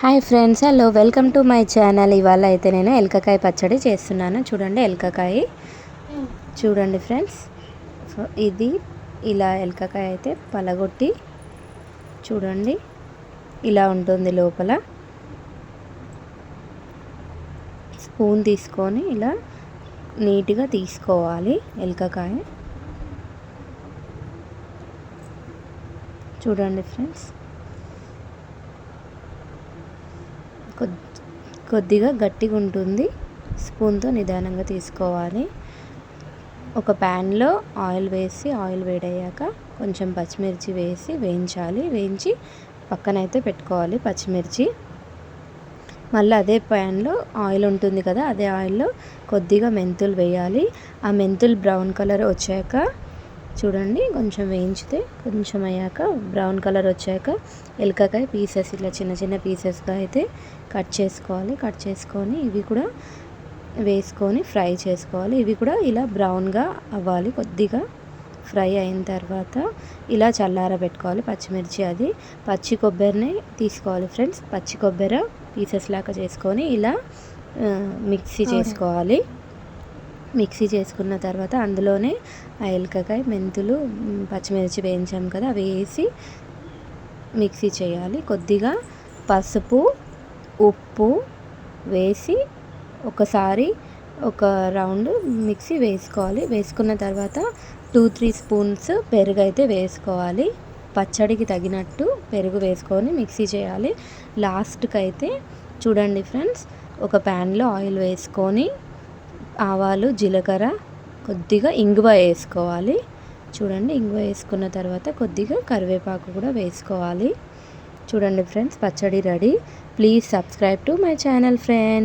Hi friends, hello, welcome to my channel. ఇవాళ అయితే నేను ఎలకకాయ పచ్చడి చేస్తున్నాను. చూడండి, ఎలకకాయ చూడండి ఫ్రెండ్స్. సో ఇది ఇలా ఎలకకాయ అయితే పలగొట్టి చూడండి, ఇలా ఉంటుంది. లోపల స్పూన్ తీసుకొని ఇలా నీట్గా తీసుకోవాలి. ఎలకకాయ చూడండి ఫ్రెండ్స్, కొద్దిగా గట్టిగా ఉంటుంది. స్పూన్తో నిదానంగా తీసుకోవాలి. ఒక ప్యాన్లో ఆయిల్ వేసి, ఆయిల్ వేడయ్యాక కొంచెం పచ్చిమిర్చి వేసి వేయించాలి. వేయించి పక్కనైతే పెట్టుకోవాలి పచ్చిమిర్చి. మళ్ళీ అదే ప్యాన్లో ఆయిల్ ఉంటుంది కదా, అదే ఆయిల్లో కొద్దిగా మెంతులు వేయాలి. ఆ మెంతులు బ్రౌన్ కలర్ వచ్చాక చూడండి, కొంచెం వేయించితే కొంచెం అయ్యాక బ్రౌన్ కలర్ వచ్చాక ఎలకకాయ పీసెస్ ఇట్లా చిన్న చిన్న పీసెస్గా అయితే కట్ చేసుకోవాలి. కట్ చేసుకొని ఇవి కూడా వేసుకొని ఫ్రై చేసుకోవాలి. ఇవి కూడా ఇలా బ్రౌన్గా అవ్వాలి. కొద్దిగా ఫ్రై అయిన తర్వాత ఇలా చల్లారబెట్టుకోవాలి. పచ్చిమిర్చి అది పచ్చి కొబ్బరిని తీసుకోవాలి ఫ్రెండ్స్. పచ్చి కొబ్బరి పీసెస్ లాగా చేసుకొని ఇలా మిక్సీ చేసుకోవాలి. మిక్సీ చేసుకున్న తర్వాత అందులోనే ఆ ఎలకకాయ, మెంతులు, పచ్చిమిర్చి వేయించాం కదా, అవి వేసి మిక్సీ చేయాలి. కొద్దిగా పసుపు, ఉప్పు వేసి ఒకసారి ఒక రౌండ్ మిక్సీ వేసుకోవాలి. వేసుకున్న తర్వాత 2-3 స్పూన్స్ పెరుగు అయితే వేసుకోవాలి. పచ్చడికి తగినట్టు పెరుగు వేసుకొని మిక్సీ చేయాలి. లాస్ట్కి అయితే చూడండి ఫ్రెండ్స్, ఒక ప్యాన్లో ఆయిల్ వేసుకొని ఆవాలు, జీలకర్ర, కొద్దిగా ఇంగువ వేసుకోవాలి. చూడండి, ఇంగువ వేసుకున్న తర్వాత కొద్దిగా కరివేపాకు కూడా వేసుకోవాలి. చూడండి ఫ్రెండ్స్, పచ్చడి ready. Please subscribe to my channel friends.